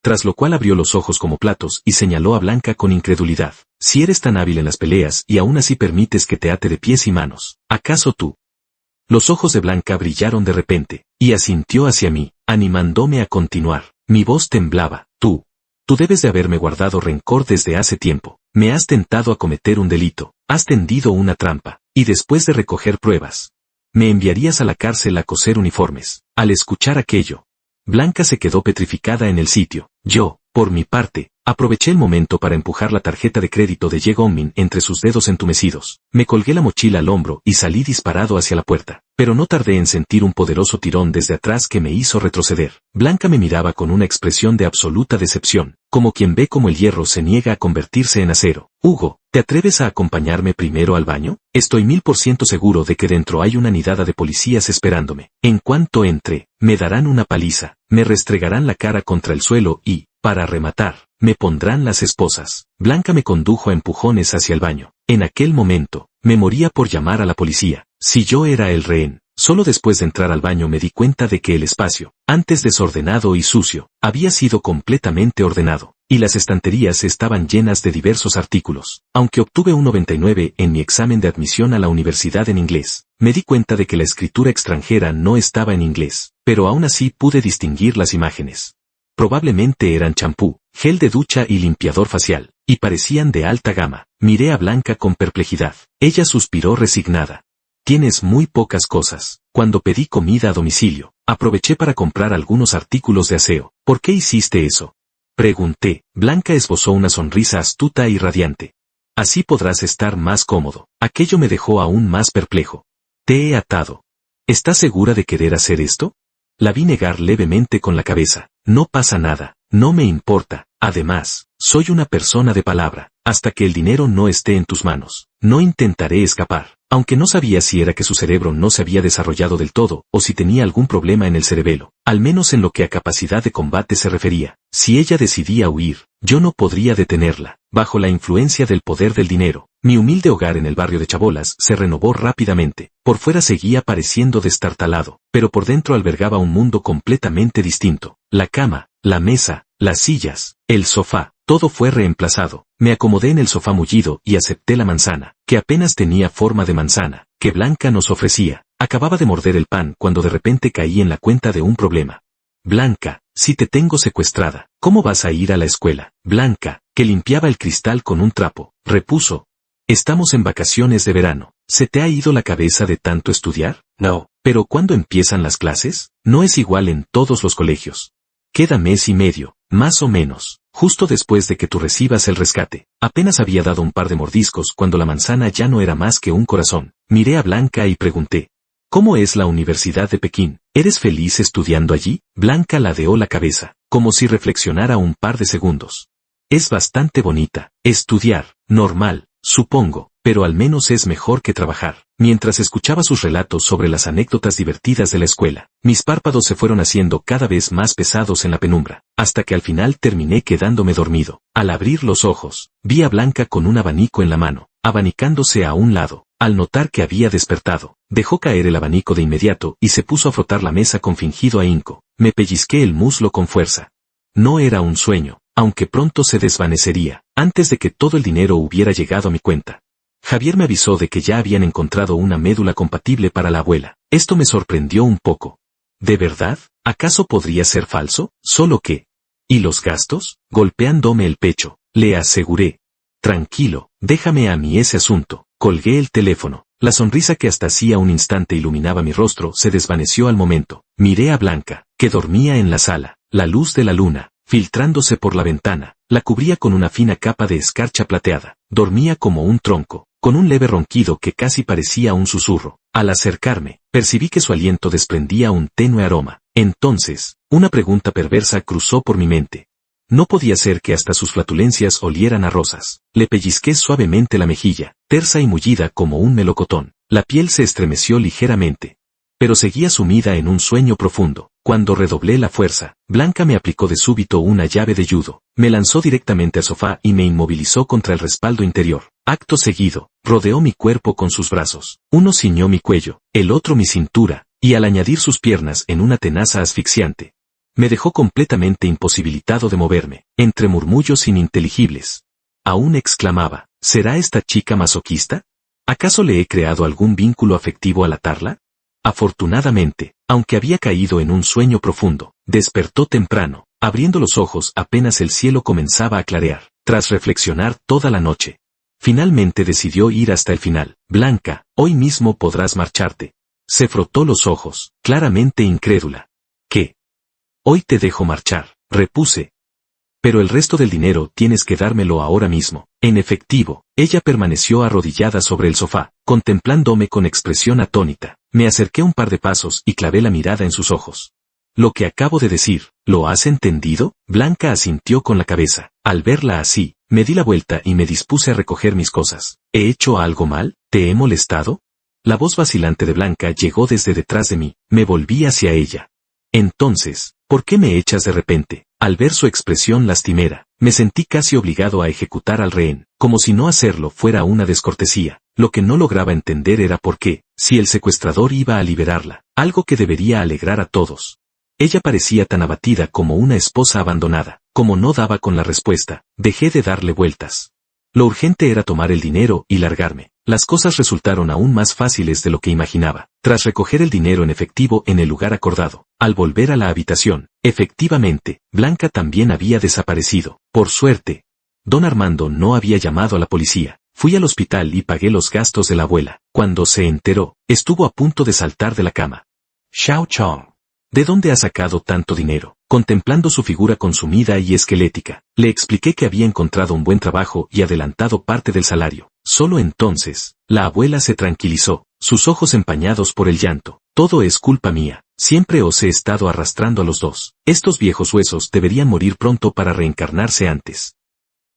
Tras lo cual abrió los ojos como platos y señaló a Blanca con incredulidad. Si eres tan hábil en las peleas y aún así permites que te ate de pies y manos, ¿acaso tú? Los ojos de Blanca brillaron de repente, y asintió hacia mí, animándome a continuar. Mi voz temblaba. Tú debes de haberme guardado rencor desde hace tiempo. Me has tentado a cometer un delito, has tendido una trampa, y después de recoger pruebas, me enviarías a la cárcel a coser uniformes. Al escuchar aquello, Blanca se quedó petrificada en el sitio. Yo, por mi parte, aproveché el momento para empujar la tarjeta de crédito de Ye Gongmin entre sus dedos entumecidos. Me colgué la mochila al hombro y salí disparado hacia la puerta. Pero no tardé en sentir un poderoso tirón desde atrás que me hizo retroceder. Blanca me miraba con una expresión de absoluta decepción, como quien ve como el hierro se niega a convertirse en acero. Hugo, ¿te atreves a acompañarme primero al baño? Estoy 1000% seguro de que dentro hay una nidada de policías esperándome. En cuanto entre, me darán una paliza, me restregarán la cara contra el suelo y, para rematar, me pondrán las esposas. Blanca me condujo a empujones hacia el baño. En aquel momento, me moría por llamar a la policía. Si yo era el rehén, solo después de entrar al baño me di cuenta de que el espacio, antes desordenado y sucio, había sido completamente ordenado, y las estanterías estaban llenas de diversos artículos. Aunque obtuve un 99 en mi examen de admisión a la universidad en inglés, me di cuenta de que la escritura extranjera no estaba en inglés, pero aún así pude distinguir las imágenes. Probablemente eran champú, gel de ducha y limpiador facial, y parecían de alta gama. Miré a Blanca con perplejidad. Ella suspiró resignada. Tienes muy pocas cosas. Cuando pedí comida a domicilio, aproveché para comprar algunos artículos de aseo. ¿Por qué hiciste eso? Pregunté. Blanca esbozó una sonrisa astuta y radiante. Así podrás estar más cómodo. Aquello me dejó aún más perplejo. Te he atado. ¿Estás segura de querer hacer esto? La vi negar levemente con la cabeza. No pasa nada, no me importa. Además, soy una persona de palabra. Hasta que el dinero no esté en tus manos, no intentaré escapar. Aunque no sabía si era que su cerebro no se había desarrollado del todo, o si tenía algún problema en el cerebelo, al menos en lo que a capacidad de combate se refería. Si ella decidía huir, yo no podría detenerla. Bajo la influencia del poder del dinero, mi humilde hogar en el barrio de Chabolas se renovó rápidamente. Por fuera seguía pareciendo destartalado, pero por dentro albergaba un mundo completamente distinto. La cama, la mesa, las sillas, el sofá, todo fue reemplazado. Me acomodé en el sofá mullido y acepté la manzana, que apenas tenía forma de manzana, que Blanca nos ofrecía. Acababa de morder el pan cuando de repente caí en la cuenta de un problema. Blanca, si te tengo secuestrada, ¿cómo vas a ir a la escuela? Blanca, que limpiaba el cristal con un trapo, repuso. Estamos en vacaciones de verano. ¿Se te ha ido la cabeza de tanto estudiar? No. ¿Pero cuándo empiezan las clases? No es igual en todos los colegios. Queda mes y medio, más o menos, justo después de que tú recibas el rescate. Apenas había dado un par de mordiscos cuando la manzana ya no era más que un corazón. Miré a Blanca y pregunté. ¿Cómo es la Universidad de Pekín? ¿Eres feliz estudiando allí? Blanca ladeó la cabeza, como si reflexionara un par de segundos. Es bastante bonita. Estudiar, normal, supongo, pero al menos es mejor que trabajar. Mientras escuchaba sus relatos sobre las anécdotas divertidas de la escuela, mis párpados se fueron haciendo cada vez más pesados en la penumbra, hasta que al final terminé quedándome dormido. Al abrir los ojos, vi a Blanca con un abanico en la mano, abanicándose a un lado. Al notar que había despertado, dejó caer el abanico de inmediato y se puso a frotar la mesa con fingido ahínco. Me pellizqué el muslo con fuerza. No era un sueño, aunque pronto se desvanecería, antes de que todo el dinero hubiera llegado a mi cuenta. Javier me avisó de que ya habían encontrado una médula compatible para la abuela. Esto me sorprendió un poco. ¿De verdad? ¿Acaso podría ser falso? Solo que... ¿Y los gastos? Golpeándome el pecho, le aseguré. Tranquilo, déjame a mí ese asunto. Colgué el teléfono. La sonrisa que hasta hacía un instante iluminaba mi rostro se desvaneció al momento. Miré a Blanca, que dormía en la sala. La luz de la luna, filtrándose por la ventana, la cubría con una fina capa de escarcha plateada. Dormía como un tronco, con un leve ronquido que casi parecía un susurro. Al acercarme, percibí que su aliento desprendía un tenue aroma. Entonces, una pregunta perversa cruzó por mi mente. No podía ser que hasta sus flatulencias olieran a rosas. Le pellizqué suavemente la mejilla, tersa y mullida como un melocotón. La piel se estremeció ligeramente. Pero seguía sumida en un sueño profundo. Cuando redoblé la fuerza, Blanca me aplicó de súbito una llave de judo. Me lanzó directamente al sofá y me inmovilizó contra el respaldo interior. Acto seguido, rodeó mi cuerpo con sus brazos. Uno ciñó mi cuello, el otro mi cintura, y al añadir sus piernas en una tenaza asfixiante, me dejó completamente imposibilitado de moverme, entre murmullos ininteligibles. Aún exclamaba, ¿será esta chica masoquista? ¿Acaso le he creado algún vínculo afectivo al atarla? Afortunadamente, aunque había caído en un sueño profundo, despertó temprano, abriendo los ojos apenas el cielo comenzaba a clarear. Tras reflexionar toda la noche, finalmente decidió ir hasta el final. Blanca, hoy mismo podrás marcharte. Se frotó los ojos, claramente incrédula. ¿Qué? Hoy te dejo marchar, repuse. Pero el resto del dinero tienes que dármelo ahora mismo, en efectivo. Ella permaneció arrodillada sobre el sofá, contemplándome con expresión atónita. Me acerqué un par de pasos y clavé la mirada en sus ojos. Lo que acabo de decir, ¿lo has entendido? Blanca asintió con la cabeza. Al verla así, me di la vuelta y me dispuse a recoger mis cosas. ¿He hecho algo mal? ¿Te he molestado? La voz vacilante de Blanca llegó desde detrás de mí. Me volví hacia ella. Entonces, ¿por qué me echas de repente? Al ver su expresión lastimera, me sentí casi obligado a ejecutar al rehén, como si no hacerlo fuera una descortesía. Lo que no lograba entender era por qué, si el secuestrador iba a liberarla, algo que debería alegrar a todos. Ella parecía tan abatida como una esposa abandonada. Como no daba con la respuesta, dejé de darle vueltas. Lo urgente era tomar el dinero y largarme. Las cosas resultaron aún más fáciles de lo que imaginaba. Tras recoger el dinero en efectivo en el lugar acordado, al volver a la habitación, efectivamente, Blanca también había desaparecido. Por suerte, don Armando no había llamado a la policía. Fui al hospital y pagué los gastos de la abuela. Cuando se enteró, estuvo a punto de saltar de la cama. Xiao Chong, ¿de dónde ha sacado tanto dinero? Contemplando su figura consumida y esquelética, le expliqué que había encontrado un buen trabajo y adelantado parte del salario. Solo entonces, la abuela se tranquilizó, sus ojos empañados por el llanto. Todo es culpa mía, siempre os he estado arrastrando a los dos. Estos viejos huesos deberían morir pronto para reencarnarse antes.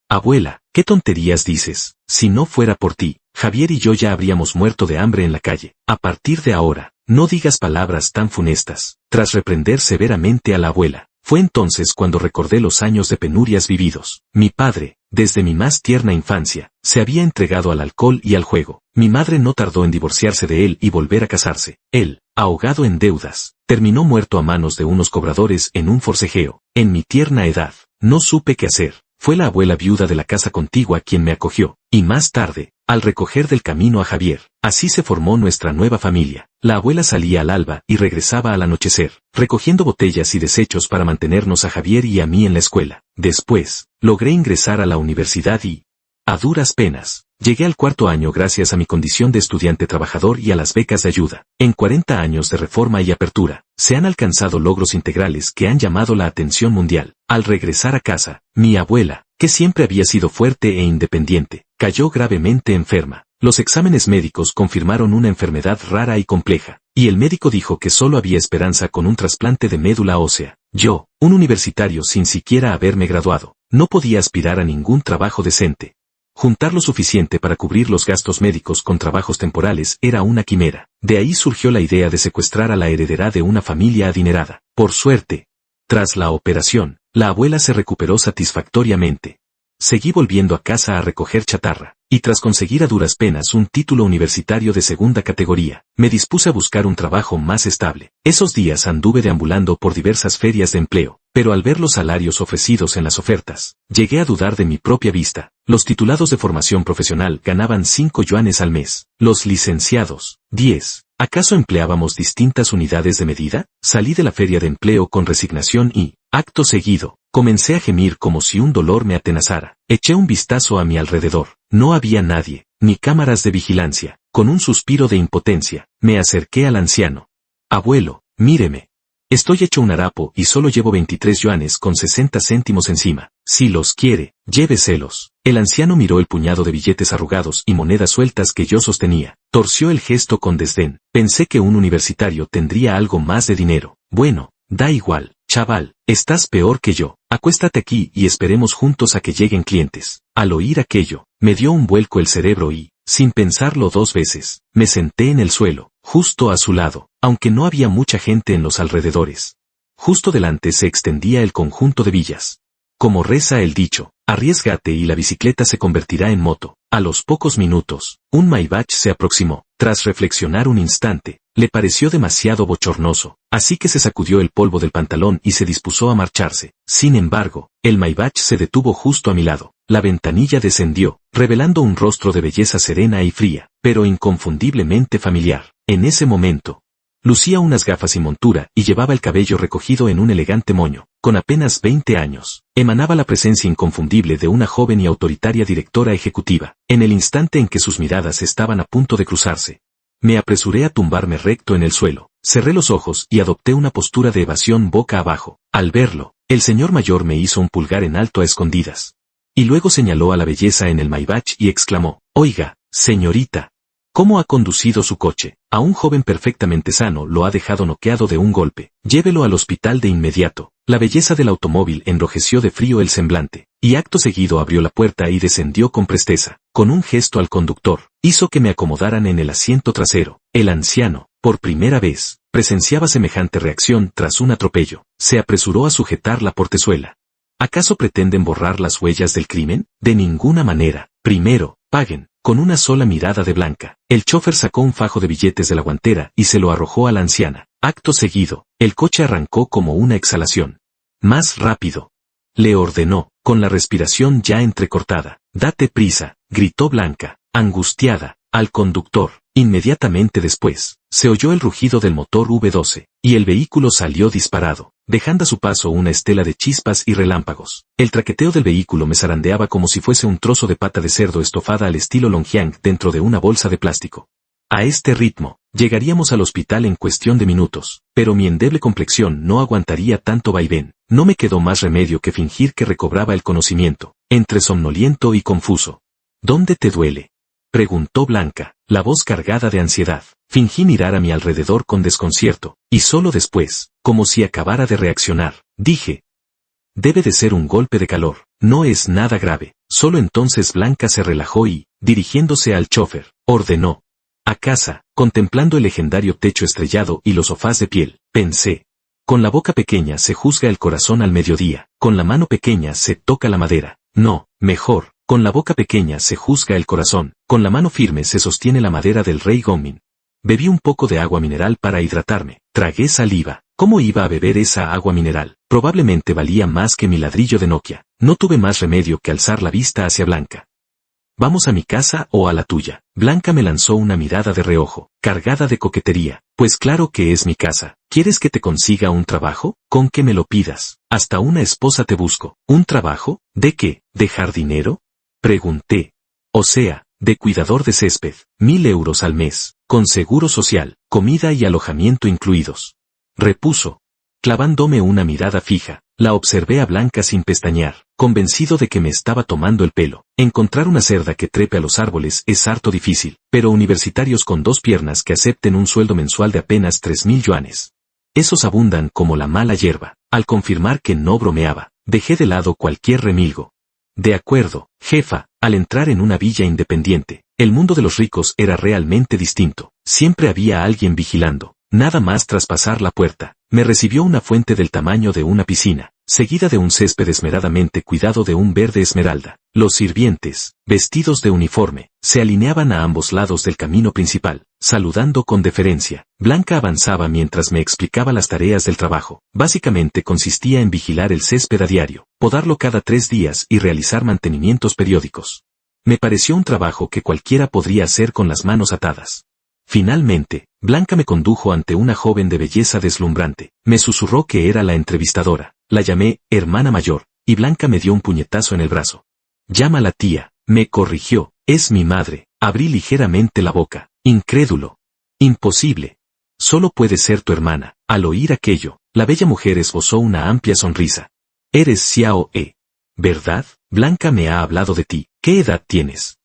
Abuela, ¿qué tonterías dices? Si no fuera por ti, Javier y yo ya habríamos muerto de hambre en la calle. A partir de ahora, no digas palabras tan funestas. Tras reprender severamente a la abuela, fue entonces cuando recordé los años de penurias vividos. Mi padre, desde mi más tierna infancia, se había entregado al alcohol y al juego. Mi madre no tardó en divorciarse de él y volver a casarse. Él, ahogado en deudas, terminó muerto a manos de unos cobradores en un forcejeo. En mi tierna edad, no supe qué hacer. Fue la abuela viuda de la casa contigua quien me acogió, y más tarde, al recoger del camino a Javier. Así se formó nuestra nueva familia. La abuela salía al alba y regresaba al anochecer, recogiendo botellas y desechos para mantenernos a Javier y a mí en la escuela. Después, logré ingresar a la universidad y, a duras penas, llegué al cuarto año gracias a mi condición de estudiante trabajador y a las becas de ayuda. En 40 años de reforma y apertura, se han alcanzado logros integrales que han llamado la atención mundial. Al regresar a casa, mi abuela, que siempre había sido fuerte e independiente, cayó gravemente enferma. Los exámenes médicos confirmaron una enfermedad rara y compleja, y el médico dijo que solo había esperanza con un trasplante de médula ósea. Yo, un universitario sin siquiera haberme graduado, no podía aspirar a ningún trabajo decente. Juntar lo suficiente para cubrir los gastos médicos con trabajos temporales era una quimera. De ahí surgió la idea de secuestrar a la heredera de una familia adinerada. Por suerte, tras la operación, la abuela se recuperó satisfactoriamente. Seguí volviendo a casa a recoger chatarra, y tras conseguir a duras penas un título universitario de segunda categoría, me dispuse a buscar un trabajo más estable. Esos días anduve deambulando por diversas ferias de empleo, pero al ver los salarios ofrecidos en las ofertas, llegué a dudar de mi propia vista. Los titulados de formación profesional ganaban 5 yuanes al mes, los licenciados, 10. ¿Acaso empleábamos distintas unidades de medida? Salí de la feria de empleo con resignación y, acto seguido, comencé a gemir como si un dolor me atenazara. Eché un vistazo a mi alrededor. No había nadie, ni cámaras de vigilancia. Con un suspiro de impotencia, me acerqué al anciano. Abuelo, míreme. Estoy hecho un harapo y solo llevo 23 yuanes con 60 céntimos encima. Si los quiere, lléveselos. El anciano miró el puñado de billetes arrugados y monedas sueltas que yo sostenía. Torció el gesto con desdén. Pensé que un universitario tendría algo más de dinero. Bueno, da igual, chaval, estás peor que yo. Acuéstate aquí y esperemos juntos a que lleguen clientes. Al oír aquello, me dio un vuelco el cerebro y, sin pensarlo 2 veces, me senté en el suelo, justo a su lado, aunque no había mucha gente en los alrededores. Justo delante se extendía el conjunto de villas. Como reza el dicho, arriésgate y la bicicleta se convertirá en moto. A los pocos minutos, un Maybach se aproximó. Tras reflexionar un instante, le pareció demasiado bochornoso, así que se sacudió el polvo del pantalón y se dispuso a marcharse. Sin embargo, el Maybach se detuvo justo a mi lado. La ventanilla descendió, revelando un rostro de belleza serena y fría, pero inconfundiblemente familiar. En ese momento, lucía unas gafas y montura y llevaba el cabello recogido en un elegante moño. Con apenas 20 años, emanaba la presencia inconfundible de una joven y autoritaria directora ejecutiva. En el instante en que sus miradas estaban a punto de cruzarse, me apresuré a tumbarme recto en el suelo, cerré los ojos y adopté una postura de evasión boca abajo. Al verlo, el señor mayor me hizo un pulgar en alto a escondidas. Y luego señaló a la belleza en el Maybach y exclamó, «Oiga, señorita, ¿cómo ha conducido su coche? A un joven perfectamente sano lo ha dejado noqueado de un golpe. Llévelo al hospital de inmediato». La belleza del automóvil enrojeció de frío el semblante, y acto seguido abrió la puerta y descendió con presteza. Con un gesto al conductor, hizo que me acomodaran en el asiento trasero. El anciano, por primera vez, presenciaba semejante reacción tras un atropello. Se apresuró a sujetar la portezuela. ¿Acaso pretenden borrar las huellas del crimen? De ninguna manera. Primero, paguen. Con una sola mirada de Blanca, el chofer sacó un fajo de billetes de la guantera y se lo arrojó a la anciana. Acto seguido, el coche arrancó como una exhalación. «Más rápido», le ordenó, con la respiración ya entrecortada. «Date prisa», gritó Blanca, angustiada, al conductor. Inmediatamente después, se oyó el rugido del motor V12, y el vehículo salió disparado, dejando a su paso una estela de chispas y relámpagos. El traqueteo del vehículo me zarandeaba como si fuese un trozo de pata de cerdo estofada al estilo Longjiang dentro de una bolsa de plástico. A este ritmo, llegaríamos al hospital en cuestión de minutos, pero mi endeble complexión no aguantaría tanto vaivén. No me quedó más remedio que fingir que recobraba el conocimiento, entre somnoliento y confuso. «¿Dónde te duele?», preguntó Blanca, la voz cargada de ansiedad. Fingí mirar a mi alrededor con desconcierto, y solo después, como si acabara de reaccionar, dije: «Debe de ser un golpe de calor, no es nada grave». Solo entonces Blanca se relajó y, dirigiéndose al chofer, ordenó: «A casa», contemplando el legendario techo estrellado y los sofás de piel, pensé: «Con la boca pequeña se juzga el corazón al mediodía, con la mano pequeña se toca la madera». No, mejor, con la boca pequeña se juzga el corazón, con la mano firme se sostiene la madera del rey Gongmin. Bebí un poco de agua mineral para hidratarme. Tragué saliva. ¿Cómo iba a beber esa agua mineral? Probablemente valía más que mi ladrillo de Nokia. No tuve más remedio que alzar la vista hacia Blanca. ¿Vamos a mi casa o a la tuya? Blanca me lanzó una mirada de reojo, cargada de coquetería. Pues claro que es mi casa. ¿Quieres que te consiga un trabajo? Con que me lo pidas. Hasta una esposa te busco. ¿Un trabajo? ¿De qué? ¿De jardinero? Pregunté. O sea, de cuidador de césped. 1.000 euros al mes, con seguro social, comida y alojamiento incluidos. Repuso, clavándome una mirada fija. La observé a Blanca sin pestañear, convencido de que me estaba tomando el pelo. Encontrar una cerda que trepe a los árboles es harto difícil, pero universitarios con 2 piernas que acepten un sueldo mensual de apenas 3.000 yuanes. Esos abundan como la mala hierba. Al confirmar que no bromeaba, dejé de lado cualquier remilgo. De acuerdo, jefa. Al entrar en una villa independiente, el mundo de los ricos era realmente distinto. Siempre había alguien vigilando. Nada más tras pasar la puerta, me recibió una fuente del tamaño de una piscina, seguida de un césped esmeradamente cuidado de un verde esmeralda. Los sirvientes, vestidos de uniforme, se alineaban a ambos lados del camino principal, saludando con deferencia. Blanca avanzaba mientras me explicaba las tareas del trabajo. Básicamente consistía en vigilar el césped a diario, podarlo cada 3 días y realizar mantenimientos periódicos. Me pareció un trabajo que cualquiera podría hacer con las manos atadas. Finalmente, Blanca me condujo ante una joven de belleza deslumbrante. Me susurró que era la entrevistadora. La llamé hermana mayor, y Blanca me dio un puñetazo en el brazo. Llámala tía, me corrigió. Es mi madre. Abrí ligeramente la boca. Incrédulo. Imposible. Solo puede ser tu hermana. Al oír aquello, la bella mujer esbozó una amplia sonrisa. Eres Xiao E. ¿Verdad? Blanca me ha hablado de ti. ¿Qué edad tienes?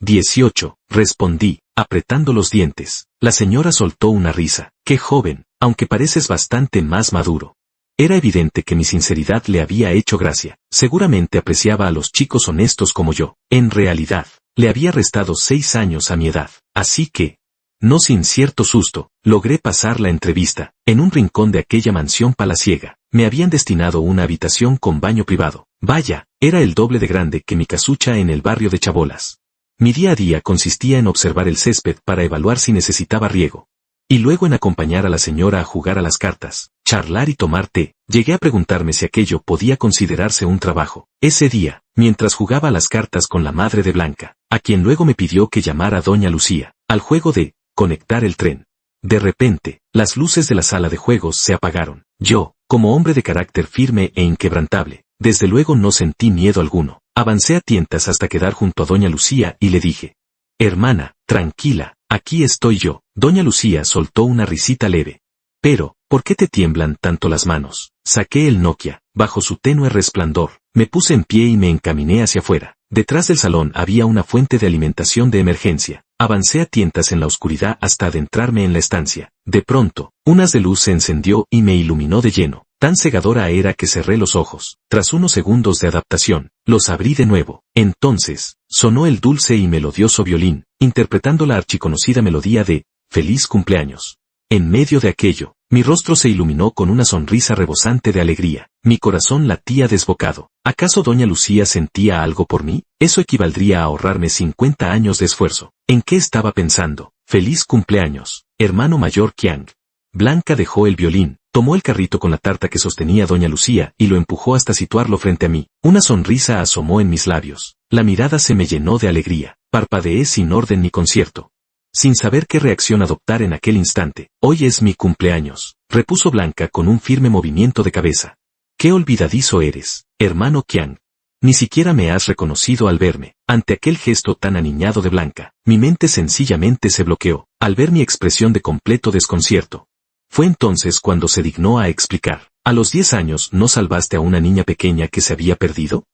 18, respondí, apretando los dientes. La señora soltó una risa. Qué joven, aunque pareces bastante más maduro. Era evidente que mi sinceridad le había hecho gracia. Seguramente apreciaba a los chicos honestos como yo. En realidad, le había restado 6 años a mi edad. Así que, no sin cierto susto, logré pasar la entrevista. En un rincón de aquella mansión palaciega, me habían destinado una habitación con baño privado. Vaya, era el doble de grande que mi casucha en el barrio de Chabolas. Mi día a día consistía en observar el césped para evaluar si necesitaba riego. Y luego en acompañar a la señora a jugar a las cartas, charlar y tomar té. Llegué a preguntarme si aquello podía considerarse un trabajo. Ese día, mientras jugaba a las cartas con la madre de Blanca, a quien luego me pidió que llamara a doña Lucía, al juego de conectar el tren. De repente, las luces de la sala de juegos se apagaron. Yo, como hombre de carácter firme e inquebrantable, desde luego no sentí miedo alguno. Avancé a tientas hasta quedar junto a doña Lucía y le dije: hermana, tranquila, aquí estoy yo. Doña Lucía soltó una risita leve. Pero, ¿por qué te tiemblan tanto las manos? Saqué el Nokia, bajo su tenue resplandor, me puse en pie y me encaminé hacia afuera. Detrás del salón había una fuente de alimentación de emergencia. Avancé a tientas en la oscuridad hasta adentrarme en la estancia. De pronto, un haz de luz se encendió y me iluminó de lleno. Tan cegadora era que cerré los ojos. Tras unos segundos de adaptación, los abrí de nuevo. Entonces, sonó el dulce y melodioso violín, interpretando la archiconocida melodía de Feliz cumpleaños. En medio de aquello, mi rostro se iluminó con una sonrisa rebosante de alegría. Mi corazón latía desbocado. ¿Acaso doña Lucía sentía algo por mí? Eso equivaldría a ahorrarme 50 años de esfuerzo. ¿En qué estaba pensando? Feliz cumpleaños, hermano mayor Qiang. Blanca dejó el violín, tomó el carrito con la tarta que sostenía doña Lucía y lo empujó hasta situarlo frente a mí. Una sonrisa asomó en mis labios. La mirada se me llenó de alegría. Parpadeé sin orden ni concierto. Sin saber qué reacción adoptar en aquel instante. Hoy es mi cumpleaños, repuso Blanca con un firme movimiento de cabeza. Qué olvidadizo eres, hermano Qiang. Ni siquiera me has reconocido al verme. Ante aquel gesto tan aniñado de Blanca, mi mente sencillamente se bloqueó, al ver mi expresión de completo desconcierto. Fue entonces cuando se dignó a explicar. ¿A los 10 años no salvaste a una niña pequeña que se había perdido?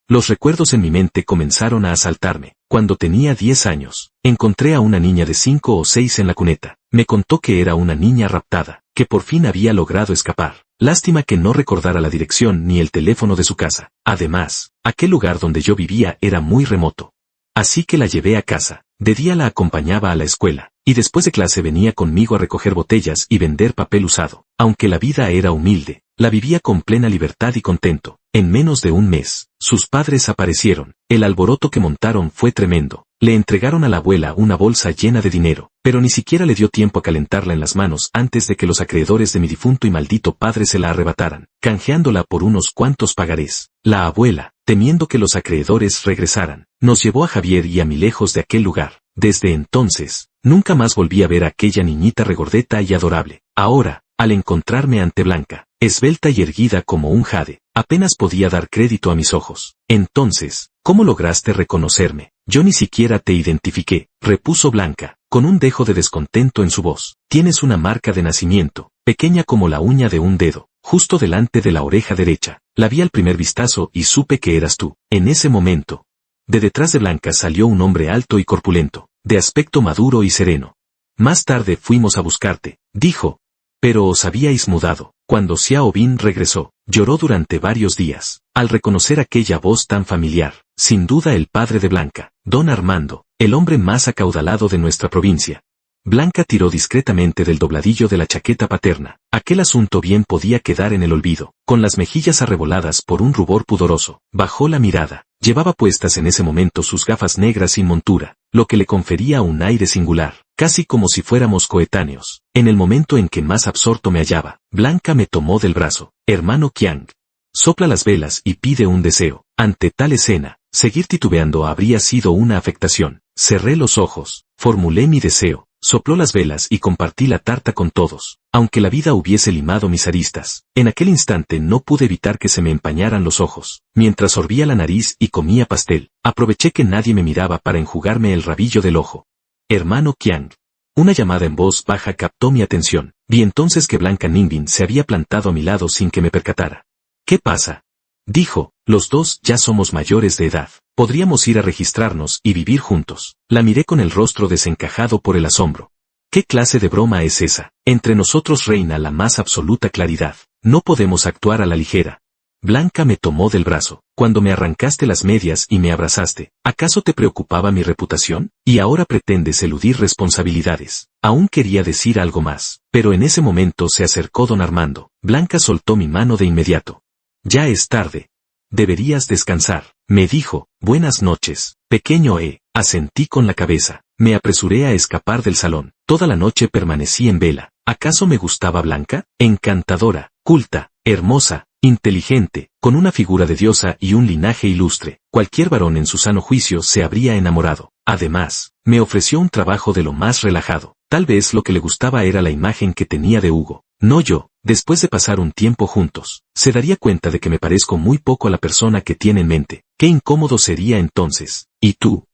Los recuerdos en mi mente comenzaron a asaltarme. Cuando tenía 10 años, encontré a una niña de 5 o 6 en la cuneta. Me contó que era una niña raptada, que por fin había logrado escapar. Lástima que no recordara la dirección ni el teléfono de su casa. Además, aquel lugar donde yo vivía era muy remoto. Así que la llevé a casa. De día la acompañaba a la escuela, y después de clase venía conmigo a recoger botellas y vender papel usado. Aunque la vida era humilde, la vivía con plena libertad y contento. En menos de un mes, sus padres aparecieron. El alboroto que montaron fue tremendo. Le entregaron a la abuela una bolsa llena de dinero, pero ni siquiera le dio tiempo a calentarla en las manos antes de que los acreedores de mi difunto y maldito padre se la arrebataran, canjeándola por unos cuantos pagarés. La abuela, temiendo que los acreedores regresaran, nos llevó a Javier y a mí lejos de aquel lugar. Desde entonces, nunca más volví a ver a aquella niñita regordeta y adorable. Ahora, al encontrarme ante Blanca, esbelta y erguida como un jade, apenas podía dar crédito a mis ojos. Entonces, ¿cómo lograste reconocerme? Yo ni siquiera te identifiqué, repuso Blanca, con un dejo de descontento en su voz. Tienes una marca de nacimiento, pequeña como la uña de un dedo, justo delante de la oreja derecha. La vi al primer vistazo y supe que eras tú. En ese momento, de detrás de Blanca salió un hombre alto y corpulento, de aspecto maduro y sereno. Más tarde fuimos a buscarte, dijo. Pero os habíais mudado. Cuando Xiao Bin regresó, lloró durante varios días, al reconocer aquella voz tan familiar. Sin duda el padre de Blanca, don Armando, el hombre más acaudalado de nuestra provincia. Blanca tiró discretamente del dobladillo de la chaqueta paterna. Aquel asunto bien podía quedar en el olvido. Con las mejillas arreboladas por un rubor pudoroso, bajó la mirada. Llevaba puestas en ese momento sus gafas negras sin montura, lo que le confería un aire singular, casi como si fuéramos coetáneos. En el momento en que más absorto me hallaba, Blanca me tomó del brazo. Hermano Qiang, sopla las velas y pide un deseo. Ante tal escena, seguir titubeando habría sido una afectación. Cerré los ojos, formulé mi deseo, sopló las velas y compartí la tarta con todos. Aunque la vida hubiese limado mis aristas, en aquel instante no pude evitar que se me empañaran los ojos. Mientras sorbía la nariz y comía pastel, aproveché que nadie me miraba para enjugarme el rabillo del ojo. Hermano Qiang. Una llamada en voz baja captó mi atención. Vi entonces que Blanca Ningbin se había plantado a mi lado sin que me percatara. ¿Qué pasa? Dijo, los dos ya somos mayores de edad. Podríamos ir a registrarnos y vivir juntos. La miré con el rostro desencajado por el asombro. ¿Qué clase de broma es esa? Entre nosotros reina la más absoluta claridad. No podemos actuar a la ligera. Blanca me tomó del brazo. Cuando me arrancaste las medias y me abrazaste, ¿acaso te preocupaba mi reputación? Y ahora pretendes eludir responsabilidades. Aún quería decir algo más, pero en ese momento se acercó don Armando. Blanca soltó mi mano de inmediato. Ya es tarde. Deberías descansar, me dijo. Buenas noches, pequeño asentí con la cabeza. Me apresuré a escapar del salón. Toda la noche permanecí en vela. ¿Acaso me gustaba Blanca? Encantadora, culta, hermosa, inteligente, con una figura de diosa y un linaje ilustre. Cualquier varón en su sano juicio se habría enamorado. Además, me ofreció un trabajo de lo más relajado. Tal vez lo que le gustaba era la imagen que tenía de Hugo. No yo. Después de pasar un tiempo juntos, se daría cuenta de que me parezco muy poco a la persona que tiene en mente. Qué incómodo sería entonces. ¿Y tú?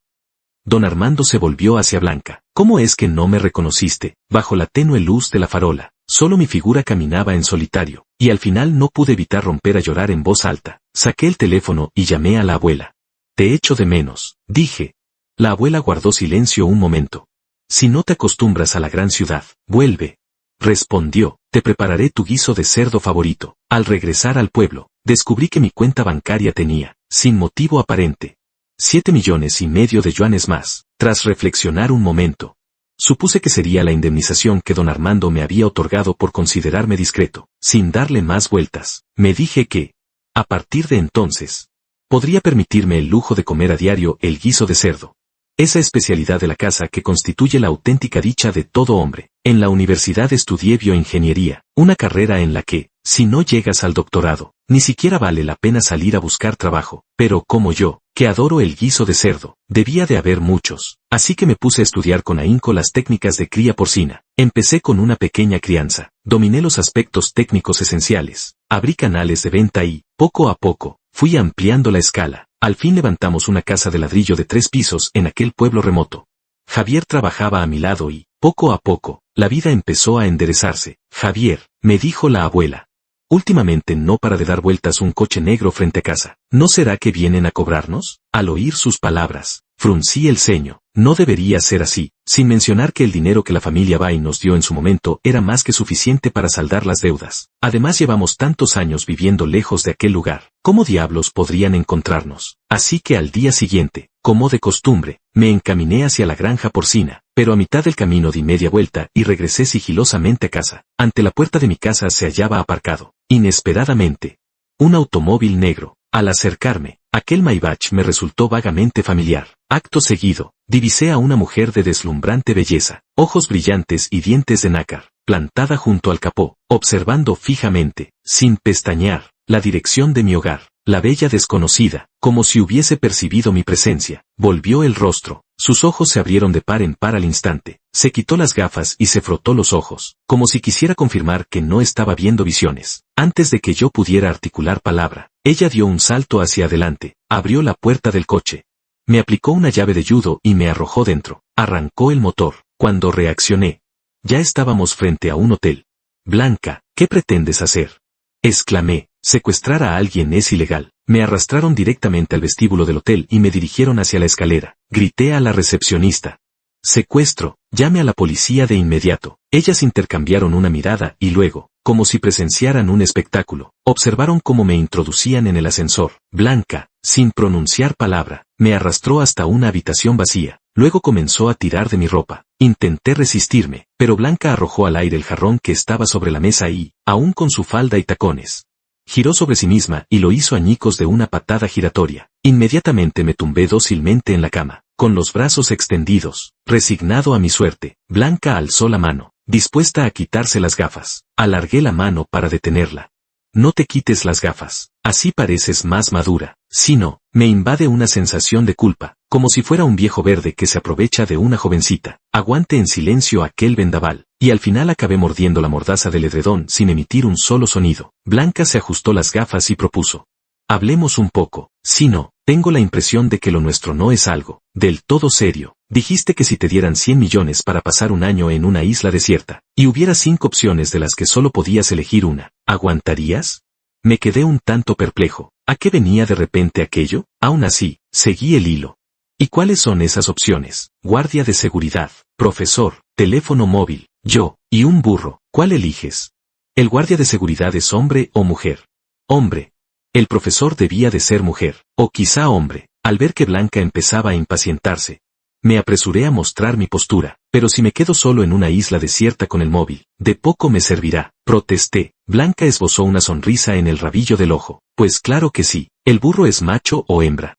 Don Armando se volvió hacia Blanca. ¿Cómo es que no me reconociste? Bajo la tenue luz de la farola, solo mi figura caminaba en solitario, y al final no pude evitar romper a llorar en voz alta. Saqué el teléfono y llamé a la abuela. Te echo de menos, dije. La abuela guardó silencio un momento. Si no te acostumbras a la gran ciudad, vuelve. Respondió, te prepararé tu guiso de cerdo favorito. Al regresar al pueblo, descubrí que mi cuenta bancaria tenía, sin motivo aparente, 7,5 millones de yuanes más. Tras reflexionar un momento, supuse que sería la indemnización que don Armando me había otorgado por considerarme discreto. Sin darle más vueltas, me dije que, a partir de entonces, podría permitirme el lujo de comer a diario el guiso de cerdo. Esa especialidad de la casa que constituye la auténtica dicha de todo hombre. En la universidad estudié bioingeniería, una carrera en la que, si no llegas al doctorado, ni siquiera vale la pena salir a buscar trabajo. Pero como yo, que adoro el guiso de cerdo, debía de haber muchos. Así que me puse a estudiar con ahínco las técnicas de cría porcina. Empecé con una pequeña crianza, dominé los aspectos técnicos esenciales, abrí canales de venta y, poco a poco, fui ampliando la escala. Al fin levantamos una casa de ladrillo de 3 pisos en aquel pueblo remoto. Javier trabajaba a mi lado y, poco a poco, la vida empezó a enderezarse. Javier, me dijo la abuela. Últimamente no para de dar vueltas un coche negro frente a casa. ¿No será que vienen a cobrarnos? Al oír sus palabras, fruncí el ceño. No debería ser así, sin mencionar que el dinero que la familia Bai nos dio en su momento era más que suficiente para saldar las deudas. Además llevamos tantos años viviendo lejos de aquel lugar. ¿Cómo diablos podrían encontrarnos? Así que al día siguiente, como de costumbre, me encaminé hacia la granja porcina, pero a mitad del camino di media vuelta y regresé sigilosamente a casa. Ante la puerta de mi casa se hallaba aparcado, inesperadamente, un automóvil negro. Al acercarme, aquel Maybach me resultó vagamente familiar. Acto seguido, divisé a una mujer de deslumbrante belleza, ojos brillantes y dientes de nácar, plantada junto al capó, observando fijamente, sin pestañear, la dirección de mi hogar. La bella desconocida, como si hubiese percibido mi presencia, volvió el rostro, sus ojos se abrieron de par en par al instante, se quitó las gafas y se frotó los ojos, como si quisiera confirmar que no estaba viendo visiones. Antes de que yo pudiera articular palabra, ella dio un salto hacia adelante, abrió la puerta del coche. Me aplicó una llave de judo y me arrojó dentro, arrancó el motor. Cuando reaccioné, ya estábamos frente a un hotel. Blanca, ¿qué pretendes hacer?, exclamé. Secuestrar a alguien es ilegal. Me arrastraron directamente al vestíbulo del hotel y me dirigieron hacia la escalera. Grité a la recepcionista. Secuestro, llame a la policía de inmediato. Ellas intercambiaron una mirada y luego, como si presenciaran un espectáculo, observaron cómo me introducían en el ascensor. Blanca, sin pronunciar palabra, me arrastró hasta una habitación vacía. Luego comenzó a tirar de mi ropa. Intenté resistirme, pero Blanca arrojó al aire el jarrón que estaba sobre la mesa y, aún con su falda y tacones, giró sobre sí misma y lo hizo añicos de una patada giratoria. Inmediatamente me tumbé dócilmente en la cama, con los brazos extendidos, resignado a mi suerte. Blanca alzó la mano, dispuesta a quitarse las gafas. Alargué la mano para detenerla. No te quites las gafas, así pareces más madura. Si no, me invade una sensación de culpa, como si fuera un viejo verde que se aprovecha de una jovencita. Aguante en silencio aquel vendaval, y al final acabé mordiendo la mordaza del edredón sin emitir un solo sonido. Blanca se ajustó las gafas y propuso. Hablemos un poco. Si no, tengo la impresión de que lo nuestro no es algo del todo serio. Dijiste que si te dieran 100 millones para pasar un año en una isla desierta, y hubiera 5 opciones de las que solo podías elegir una, ¿aguantarías? Me quedé un tanto perplejo. ¿A qué venía de repente aquello? Aún así, seguí el hilo. ¿Y cuáles son esas opciones? Guardia de seguridad, profesor, teléfono móvil, yo, y un burro. ¿Cuál eliges? ¿El guardia de seguridad es hombre o mujer? Hombre. El profesor debía de ser mujer, o quizá hombre. Al ver que Blanca empezaba a impacientarse, me apresuré a mostrar mi postura. Pero si me quedo solo en una isla desierta con el móvil, de poco me servirá. Protesté. Blanca esbozó una sonrisa en el rabillo del ojo. Pues claro que sí. ¿El burro es macho o hembra?